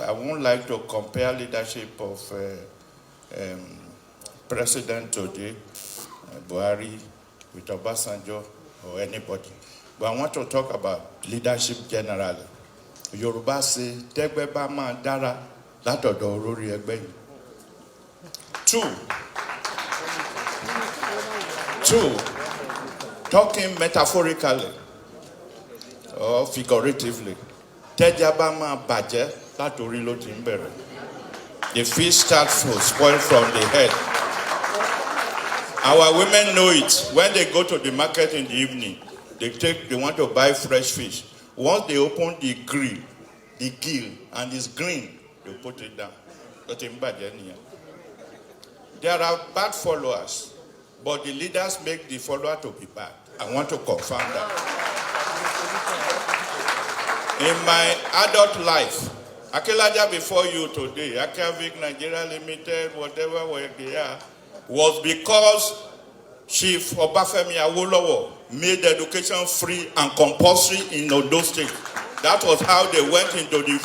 I won't like to compare leadership of President today, Buhari, with Obasanjo or anybody. But I want to talk about leadership generally. Yoruba say, "Tegbe ba ma dara latodo olori egbe yin." Two, talking metaphorically or figuratively. Teja ba ma baje latori lo ti n bere. The fish starts to spoil from the head. Our women know it. When they go to the market in the evening, they want to buy fresh fish. Once they open the gill, and it's green, they put it down. There are bad followers, but the leaders make the follower to be bad. I want to confirm that. In my adult life, Akelada before you today, Akavik Nigeria Limited, whatever where they are, was because Chief Obafemi Awolowo made education free and compulsory in Ondo State. That was how they went into the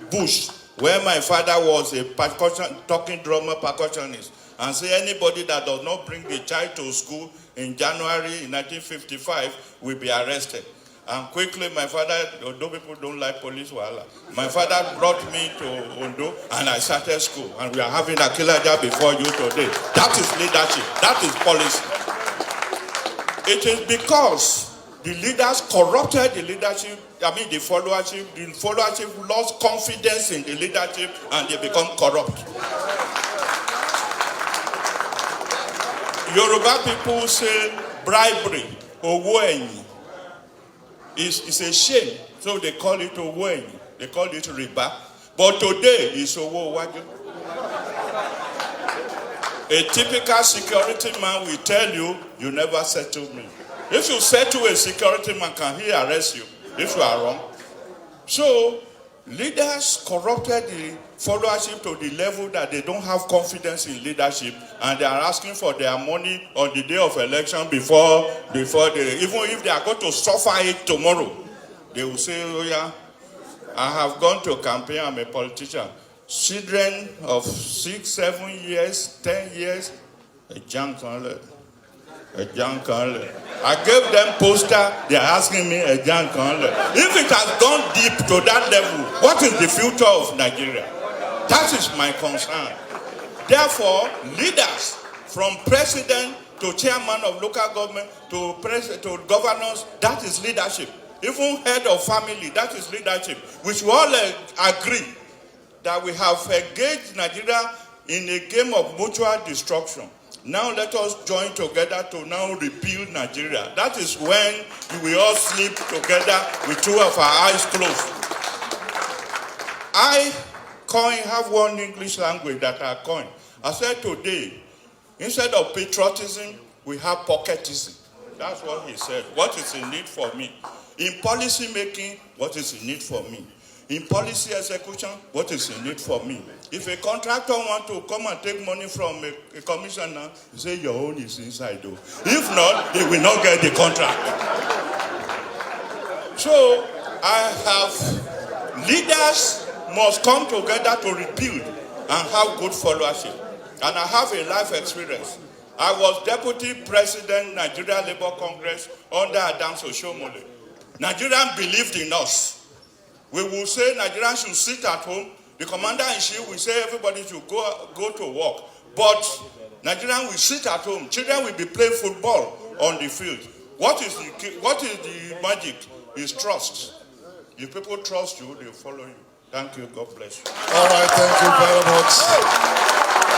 bush, where my father was a talking drummer percussionist, and say anybody that does not bring the child to school in January 1955 will be arrested. And quickly, my father, although people don't like police, my father brought me to Ondo and I started school. And we are having a Akilaja before you today. That is leadership. That is policy. It is because the leaders corrupted the leadership, the followership. The followership lost confidence in the leadership and they become corrupt. Yoruba people say bribery, owo it's a shame, so they call it owo. They call it riba. But today it's owo waju. A typical security man will tell you, you never settle me. If you settle a security man, can he arrest you if you are wrong? So leaders corrupted the followership to the level that they don't have confidence in leadership, and they are asking for their money on the day of election before they, even if they are going to suffer it tomorrow, they will say, "Oh yeah, I have gone to campaign, I'm a politician." Children of 6, 7 years, 10 years, a junk only. I gave them poster, they are asking me a junk only. If it has gone deep to that level, what is the future of Nigeria? That is my concern. Therefore, leaders from president to chairman of local government to governors, that is leadership. Even head of family, that is leadership. We should all agree that we have engaged Nigeria in a game of mutual destruction. Now let us join together to now rebuild Nigeria. That is when we will all sleep together with two of our eyes closed. I have one English language that I coined. I said today, instead of patriotism, we have pocketism. That's what he said. What is in need for me? In policy making, what is in need for me? In policy execution, what is in need for me? If a contractor wants to come and take money from a commissioner, you say your own is inside though. If not, they will not get the contract. So I have leaders must come together to rebuild and have good followership. And I have a life experience. I was deputy president, Nigeria Labour Congress, under Adams Oshomole. Nigerians believed in us. We will say Nigerians should sit at home. The commander-in-chief will say everybody should go to work. But Nigerians will sit at home. Children will be playing football on the field. What is the magic? Is trust. If people trust you, they follow you. Thank you. God bless you. All right. Thank you very much.